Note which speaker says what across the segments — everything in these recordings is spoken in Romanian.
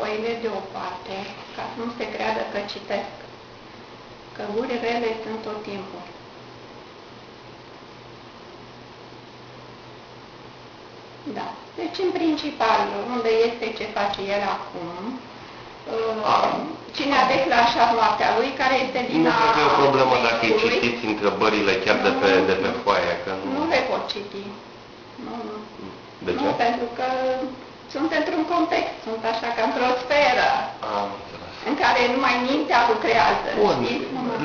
Speaker 1: foile deoparte, ca să nu se creadă că citesc, că guri rele sunt tot timpul. Da. Deci, în principal, unde este ce face el acum, cine a declanșat moartea lui, care este vina...
Speaker 2: Nu cred că e o problemă dacă îi citiți întrebările chiar de pe foaie, că nu...
Speaker 1: Nu le pot citi. Nu.
Speaker 2: De ce?
Speaker 1: Nu, pentru că sunt într-un context, sunt așa ca într-o sferă în care numai mintea lucrează.
Speaker 2: Bun,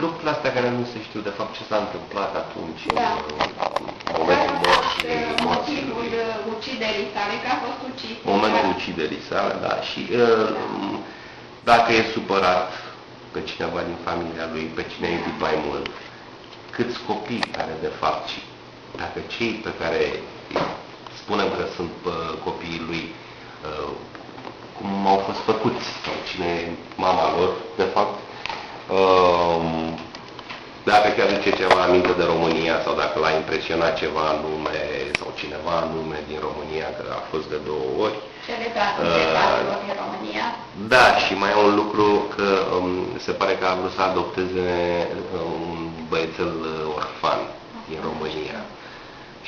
Speaker 2: lucrurile astea care nu se știu de fapt ce s-a întâmplat atunci,
Speaker 1: da.
Speaker 2: În momentul morții,
Speaker 1: motivul uciderii sale, că a fost ucis.
Speaker 2: Momentul uciderii sale, da, și dacă e supărat pe cineva din familia lui, pe cine a iubit mai mult, câți copii care de fapt, și dacă cei pe care spunem că sunt copiii lui, cum au fost făcuți, sau cine e mama lor, de fapt, dacă chiar aduce ceva aminte de România, sau dacă l-a impresionat ceva în lume, sau cineva în lume din România, că a fost de 2 ori.
Speaker 1: Celebrațiilor din România.
Speaker 2: Da, și mai e un lucru, că se pare că a vrut să adopteze un băiețel orfan din România.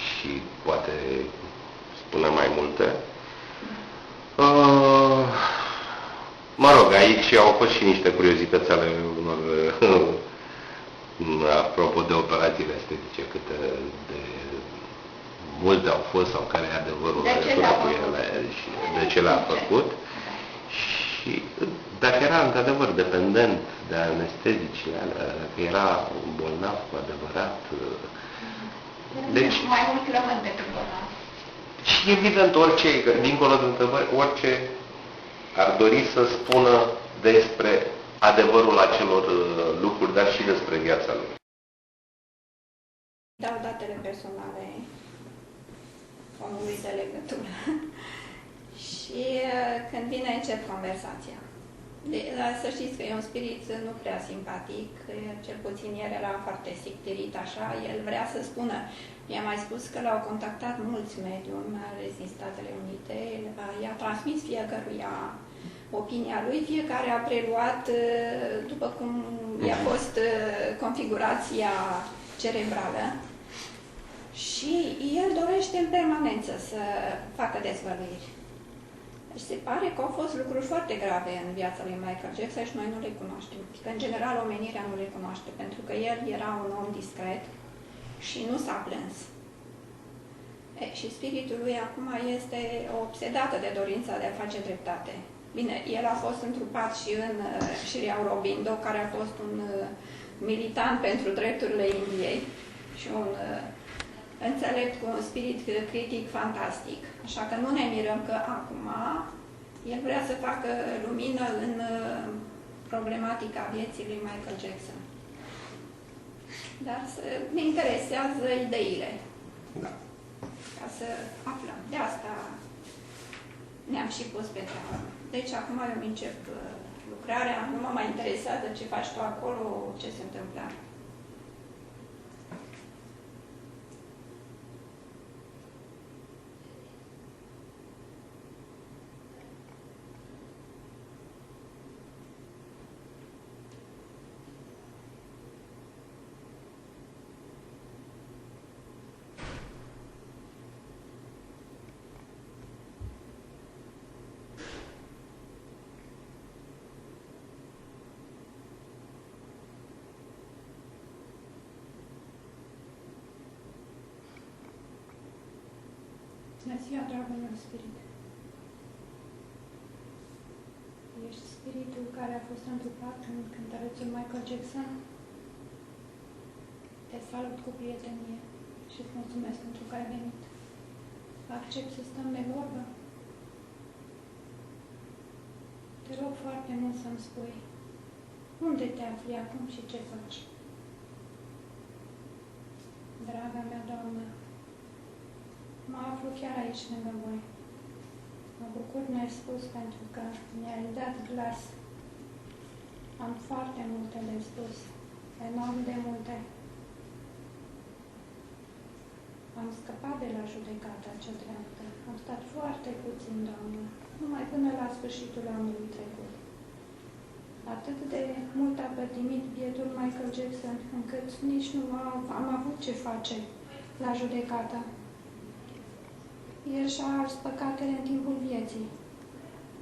Speaker 2: Și poate spune mai multe. Mă rog, aici au fost și niște curiozități ale unor, apropo de operațiile estetice, câte de multe au fost sau care e adevărul cu ele și de ce le-a făcut. Și dacă era într-adevăr dependent de anestezicile alea, dacă era bolnav cu adevărat.
Speaker 1: Deci, mai mult rămân decât bolnav.
Speaker 2: Și evident, orice, dincolo de întrebări, orice ar dori să spună despre adevărul acelor lucruri, dar și despre viața lui.
Speaker 1: Dau datele personale omului de legătură. Și când vine, încep conversația. Să știți că e un spirit nu prea simpatic, cel puțin el era foarte sictirit așa, el vrea să spună, i-a mai spus că l-au contactat mulți mediumi, mai ales din Statele Unite, i-a transmis fiecăruia opinia lui, fiecare a preluat după cum i-a fost configurația cerebrală și el dorește în permanență să facă dezvăluiri. Deci se pare că au fost lucruri foarte grave în viața lui Michael Jackson și noi nu le cunoaștem. Că în general omenirea nu le cunoaște, pentru că el era un om discret și nu s-a plâns. Și spiritul lui acum este obsedată de dorința de a face dreptate. Bine, el a fost întrupat și în Sri Aurobindo, care a fost un militant pentru drepturile Indiei și un înțelept cu un spirit critic fantastic. Așa că nu ne mirăm că acum el vrea să facă lumină în problematica vieții lui Michael Jackson. Dar ne interesează ideile.
Speaker 2: Da.
Speaker 1: Ca să aflăm. De asta ne-am și pus pe treabă. Deci acum eu încep lucrarea, nu mă mai interesează ce faci tu acolo, ce se întâmplă. Bună ziua, dragul meu spirit! Ești spiritul care a fost întrupat în cântărețul Michael Jackson? Te salut cu prietenie și îți mulțumesc pentru că ai venit. Accept să stăm de vorbă? Te rog foarte mult să-mi spui unde te afli acum și ce faci. Draga mea doamnă, mă aflu chiar aici lângă voi. Mă bucur ne-ai spus pentru că mi-ai dat glas. Am foarte multe de spus, enorm de multe. Am scăpat de la judecata cea dreaptă. Am stat foarte puțin, Doamnă. numai până la sfârșitul anului trecut. Atât de mult a pătimit bietul Michael Jackson, încât nici nu am avut ce face la judecată. El și-a ars păcatele în timpul vieții.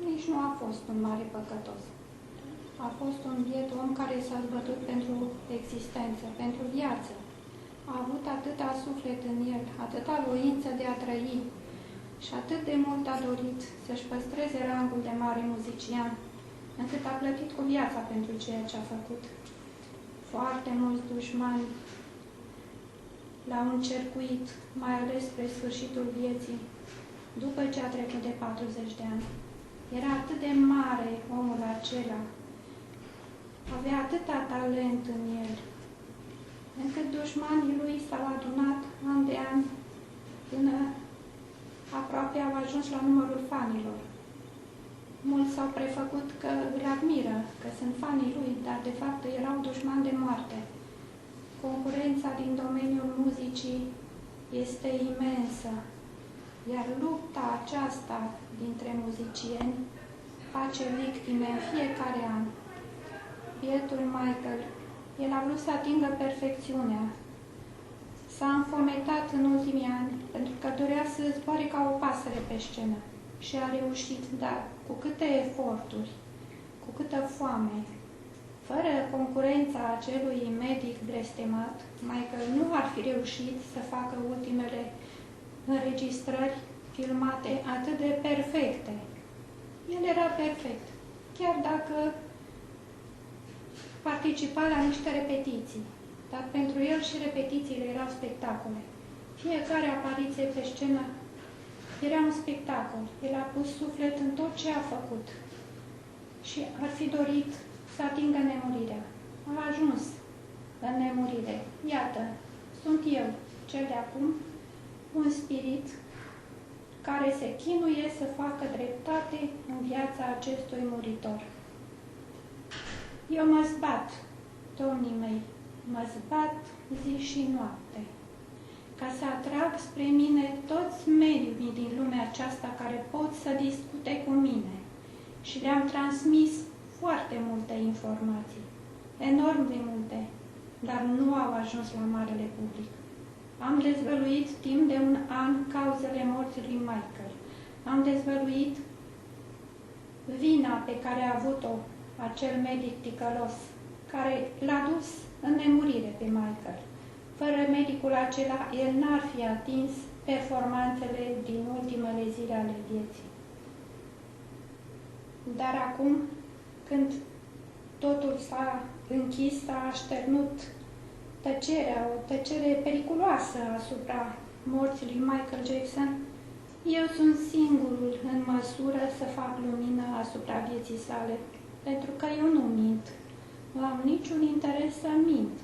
Speaker 1: Nici nu a fost un mare păcătos. A fost un biet om care s-a zbătut pentru existență, pentru viață. A avut atâta suflet în el, atâta voință de a trăi și atât de mult a dorit să-și păstreze rangul de mare muzician, încât a plătit cu viața pentru ceea ce a făcut. Foarte mulți dușmani l-au încercuit, mai ales spre sfârșitul vieții, după ce a trecut de 40 de ani. Era atât de mare omul acela, avea atâta talent în el, încât dușmanii lui s-au adunat an de an până aproape au ajuns la numărul fanilor. Mulți s-au prefăcut că îl admiră, că sunt fanii lui, dar de fapt erau dușmani de moarte. Concurența din domeniul muzicii este imensă, iar lupta aceasta dintre muzicieni face victime în fiecare an. Bietul Michael, el a vrut să atingă perfecțiunea. S-a înfometat în ultimii ani, pentru că dorea să zboare ca o pasăre pe scenă. Și a reușit, dar cu câte eforturi, cu câtă foame. Fără concurența acelui medic blestemat, Michael nu ar fi reușit să facă ultimele înregistrări filmate atât de perfecte. El era perfect, chiar dacă participa la niște repetiții. Dar pentru el și repetițiile erau spectacole. Fiecare apariție pe scenă era un spectacol. El a pus suflet în tot ce a făcut și ar fi dorit să atingă nemurirea. A ajuns în nemurire. Iată, sunt eu, cel de acum, un spirit care se chinuie să facă dreptate în viața acestui muritor. Eu mă zbat, domnii mei, mă zbat zi și noapte, ca să atrag spre mine toți mediumii din lumea aceasta care pot să discute cu mine. Și le-am transmis foarte multe informații, enorm de multe, dar nu au ajuns la marele public. Am dezvăluit timp de un an cauzele morții lui Michael. Am dezvăluit vina pe care a avut-o acel medic ticălos, care l-a dus în nemurire pe Michael. Fără medicul acela, el n-ar fi atins performanțele din ultimele zile ale vieții. Dar acum, când totul s-a închis, s-a așternut tăcerea, o tăcere periculoasă asupra morții lui Michael Jackson, eu sunt singurul în măsură să fac lumină asupra vieții sale, pentru că eu nu mint. Nu am niciun interes să mint.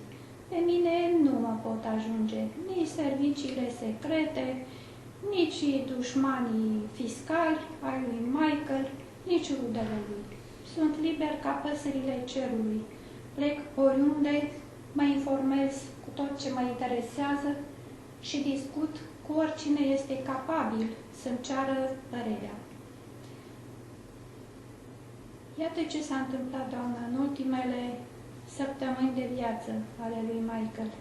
Speaker 1: Pe mine nu mă pot ajunge nici serviciile secrete, nici dușmanii fiscali ai lui Michael, nici rudele lui. Sunt liber ca păsările cerului. Plec oriunde, mă informez cu tot ce mă interesează și discut cu oricine este capabil să-mi ceară părerea. Iată ce s-a întâmplat, doamnă, în ultimele săptămâni de viață ale lui Michael.